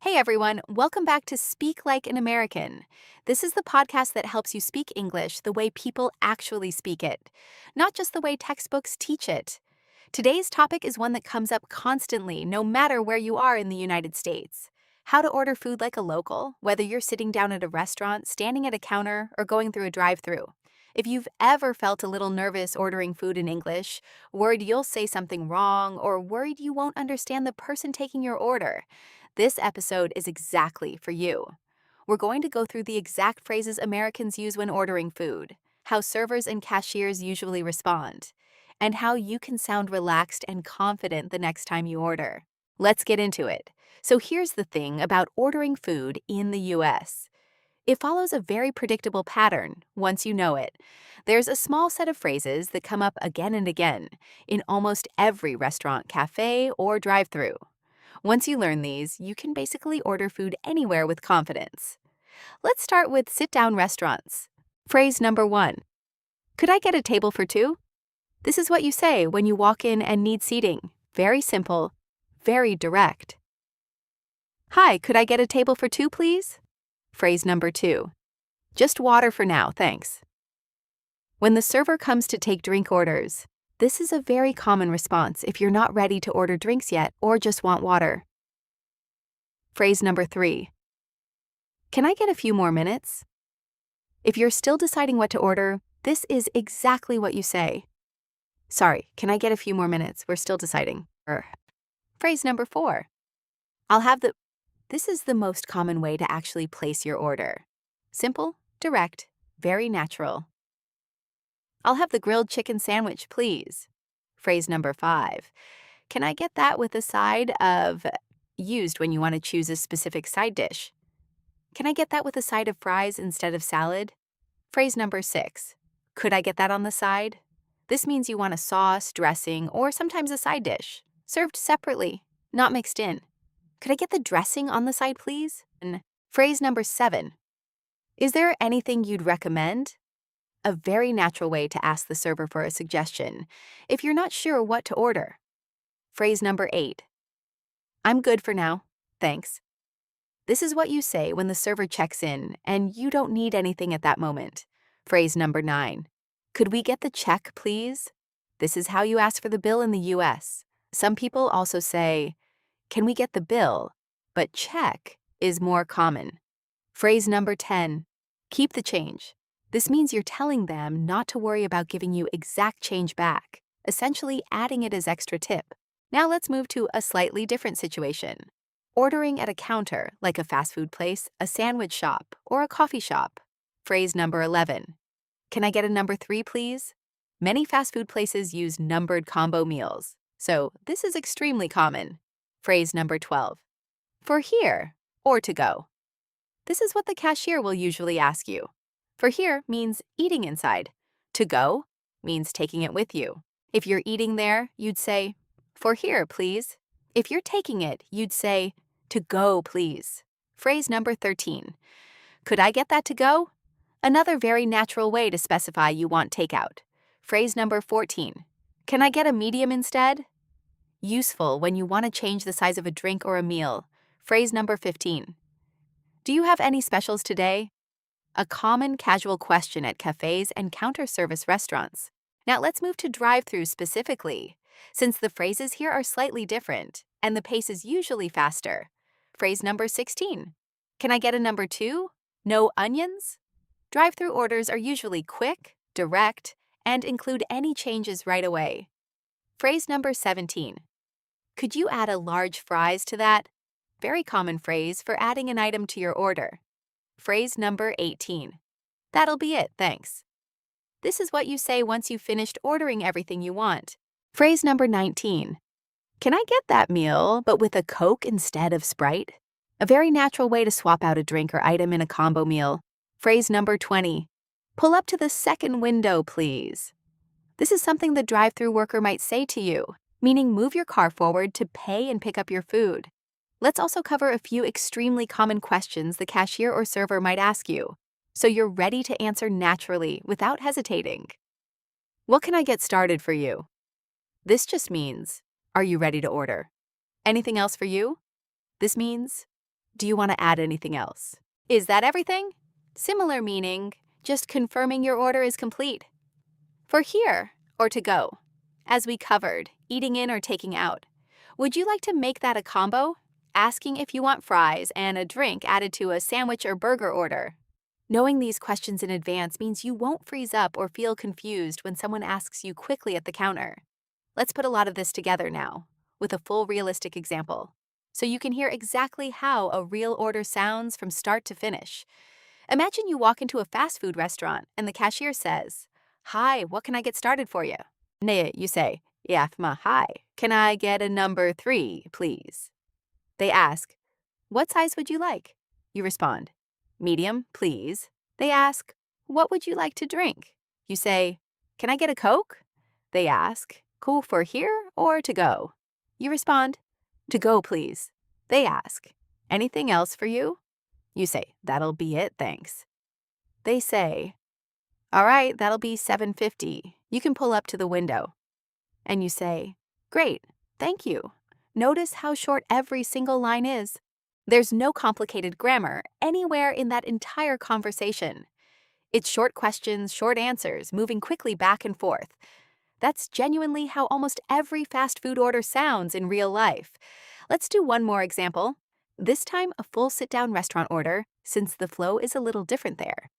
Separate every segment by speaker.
Speaker 1: Hey everyone, welcome back to Speak Like an American. This is the podcast that helps you speak English the way people actually speak it, not just the way textbooks teach it. Today's topic is one that comes up constantly, no matter where you are in the United States. How to order food like a local, whether you're sitting down at a restaurant, standing at a counter, or going through a drive-thru. If you've ever felt a little nervous ordering food in English, worried you'll say something wrong, or worried you won't understand the person taking your order, this episode is exactly for you. We're going to go through the exact phrases Americans use when ordering food, how servers and cashiers usually respond, and how you can sound relaxed and confident the next time you order. Let's get into it. So here's the thing about ordering food in the US. It follows a very predictable pattern once you know it. There's a small set of phrases that come up again and again in almost every restaurant, cafe, or drive-thru. Once you learn these, you can basically order food anywhere with confidence. Let's start with sit-down restaurants. Phrase number 1. Could I get a table for two? This is what you say when you walk in and need seating. Very simple, very direct. Hi, could I get a table for two, please? Phrase number 2. Just water for now, thanks. When the server comes to take drink orders, this is a very common response if you're not ready to order drinks yet or just want water. Phrase number 3. Can I get a few more minutes? If you're still deciding what to order, this is exactly what you say. Sorry, can I get a few more minutes? We're still deciding. Phrase number 4. This is the most common way to actually place your order. Simple, direct, very natural. I'll have the grilled chicken sandwich, please. Phrase number 5. Can I get that with a side of... Used when you want to choose a specific side dish. Can I get that with a side of fries instead of salad? Phrase number 6. Could I get that on the side? This means you want a sauce, dressing, or sometimes a side dish, served separately, not mixed in. Could I get the dressing on the side, please? And phrase number 7. Is there anything you'd recommend? A very natural way to ask the server for a suggestion if you're not sure what to order. Phrase number 8. I'm good for now, thanks. This is what you say when the server checks in and you don't need anything at that moment. Phrase number 9. Could we get the check, please? This is how you ask for the bill in the US. Some people also say, can we get the bill? But check is more common. Phrase number 10. Keep the change. This means you're telling them not to worry about giving you exact change back, essentially adding it as extra tip. Now let's move to a slightly different situation. Ordering at a counter, like a fast food place, a sandwich shop, or a coffee shop. Phrase number 11. Can I get a number 3, please? Many fast food places use numbered combo meals, so this is extremely common. Phrase number 12. For here, or to go. This is what the cashier will usually ask you. For here means eating inside. To go means taking it with you. If you're eating there, you'd say, for here, please. If you're taking it, you'd say, to go, please. Phrase number 13. Could I get that to go? Another very natural way to specify you want takeout. Phrase number 14. Can I get a medium instead? Useful when you want to change the size of a drink or a meal. Phrase number 15. Do you have any specials today? A common casual question at cafes and counter service restaurants. Now let's move to drive-thru specifically, since the phrases here are slightly different and the pace is usually faster. Phrase number 16. Can I get a number 2? No onions? Drive-thru orders are usually quick, direct, and include any changes right away. Phrase number 17. Could you add a large fries to that? Very common phrase for adding an item to your order. Phrase number 18. That'll be it, thanks. This is what you say once you've finished ordering everything you want. Phrase number 19. Can I get that meal, but with a Coke instead of Sprite? A very natural way to swap out a drink or item in a combo meal. Phrase number 20. Pull up to the second window, please. This is something the drive-thru worker might say to you, meaning move your car forward to pay and pick up your food. Let's also cover a few extremely common questions the cashier or server might ask you, so you're ready to answer naturally without hesitating. What can I get started for you? This just means, are you ready to order? Anything else for you? This means, do you want to add anything else? Is that everything? Similar meaning, just confirming your order is complete. For here or to go, as we covered, eating in or taking out, would you like to make that a combo? Asking if you want fries and a drink added to a sandwich or burger order. Knowing these questions in advance means you won't freeze up or feel confused when someone asks you quickly at the counter. Let's put a lot of this together now, with a full realistic example, so you can hear exactly how a real order sounds from start to finish. Imagine you walk into a fast food restaurant and the cashier says, "Hi, what can I get started for you?" You say, "Yafma, hi, can I get a number 3, please?" They ask, "What size would you like?" You respond, "Medium, please." They ask, "What would you like to drink?" You say, "Can I get a Coke?" They ask, "Cool for here or to go?" You respond, "To go, please." They ask, "Anything else for you?" You say, "That'll be it, thanks." They say, "All right, that'll be $7.50. You can pull up to the window." And you say, "Great, thank you." Notice how short every single line is. There's no complicated grammar anywhere in that entire conversation. It's short questions, short answers, moving quickly back and forth. That's genuinely how almost every fast food order sounds in real life. Let's do one more example. This time, a full sit-down restaurant order, since the flow is a little different there.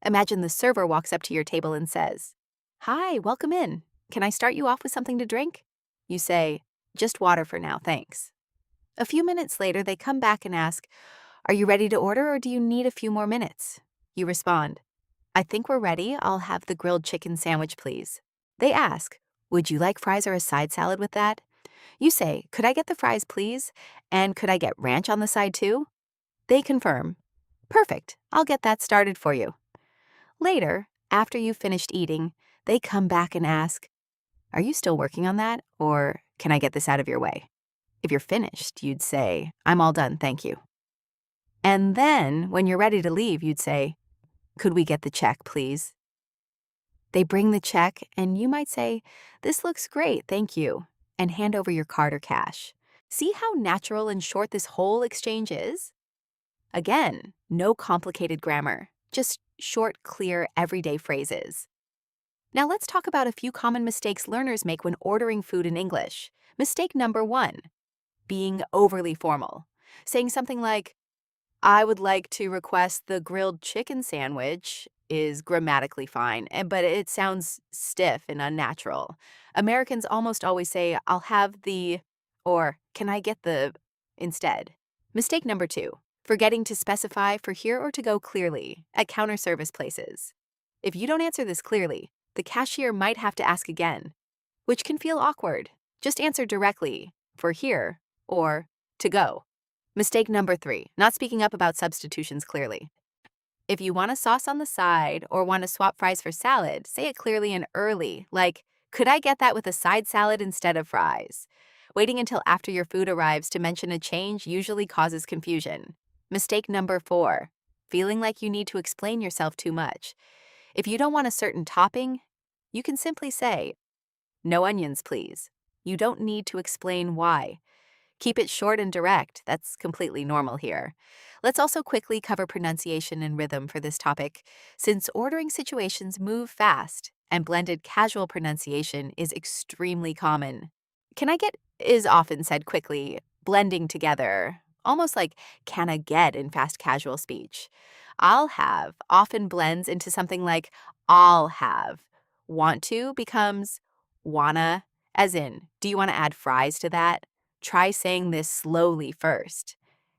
Speaker 1: Imagine the server walks up to your table and says, "Hi, welcome in. Can I start you off with something to drink?" You say, "Just water for now, thanks." A few minutes later, they come back and ask, "Are you ready to order or do you need a few more minutes?" You respond, "I think we're ready. I'll have the grilled chicken sandwich, please." They ask, "Would you like fries or a side salad with that?" You say, "Could I get the fries, please? And could I get ranch on the side too?" They confirm, "Perfect. I'll get that started for you." Later, after you've finished eating, they come back and ask, "Are you still working on that? Or can I get this out of your way?" If you're finished, you'd say, "I'm all done, thank you." And then, when you're ready to leave, you'd say, "Could we get the check, please?" They bring the check, and you might say, "This looks great, thank you," and hand over your card or cash. See how natural and short this whole exchange is? Again, no complicated grammar, just short, clear, everyday phrases. Now let's talk about a few common mistakes learners make when ordering food in English. Mistake number 1, being overly formal. Saying something like, "I would like to request the grilled chicken sandwich," is grammatically fine, but it sounds stiff and unnatural. Americans almost always say, "I'll have the," or "Can I get the," instead. Mistake number 2, forgetting to specify for here or to go clearly at counter service places. If you don't answer this clearly, the cashier might have to ask again, which can feel awkward. Just answer directly, for here or to go. Mistake number 3, not speaking up about substitutions clearly. If you want a sauce on the side or want to swap fries for salad, say it clearly and early, like, "Could I get that with a side salad instead of fries?" Waiting until after your food arrives to mention a change usually causes confusion. Mistake number 4, feeling like you need to explain yourself too much. If you don't want a certain topping, you can simply say, "No onions, please." You don't need to explain why. Keep it short and direct. That's completely normal here. Let's also quickly cover pronunciation and rhythm for this topic, since ordering situations move fast and blended casual pronunciation is extremely common. "Can I get" is often said quickly, blending together, almost like "can I get" in fast casual speech. "I'll have" often blends into something like "I'll have." "Want to" becomes "wanna," as in, "Do you want to add fries to that?" Try saying this slowly first.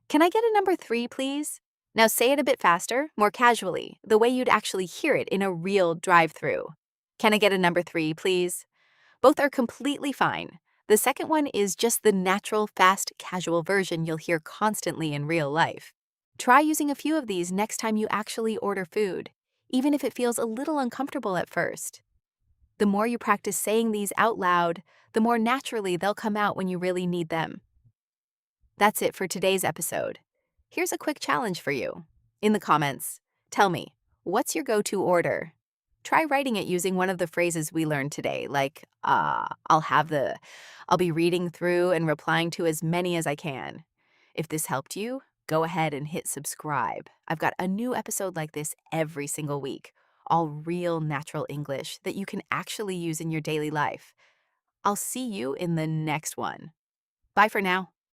Speaker 1: "Can I get a number 3, please?" Now say it a bit faster, more casually, the way you'd actually hear it in a real drive-thru. "Can I get a number 3, please?" Both are completely fine. The second one is just the natural, fast, casual version you'll hear constantly in real life. Try using a few of these next time you actually order food, even if it feels a little uncomfortable at first. The more you practice saying these out loud, the more naturally they'll come out when you really need them. That's it for today's episode. Here's a quick challenge for you. In the comments, tell me, what's your go-to order? Try writing it using one of the phrases we learned today, like, I'll be reading through and replying to as many as I can. If this helped you, go ahead and hit subscribe. I've got a new episode like this every single week, all real natural English that you can actually use in your daily life. I'll see you in the next one. Bye for now.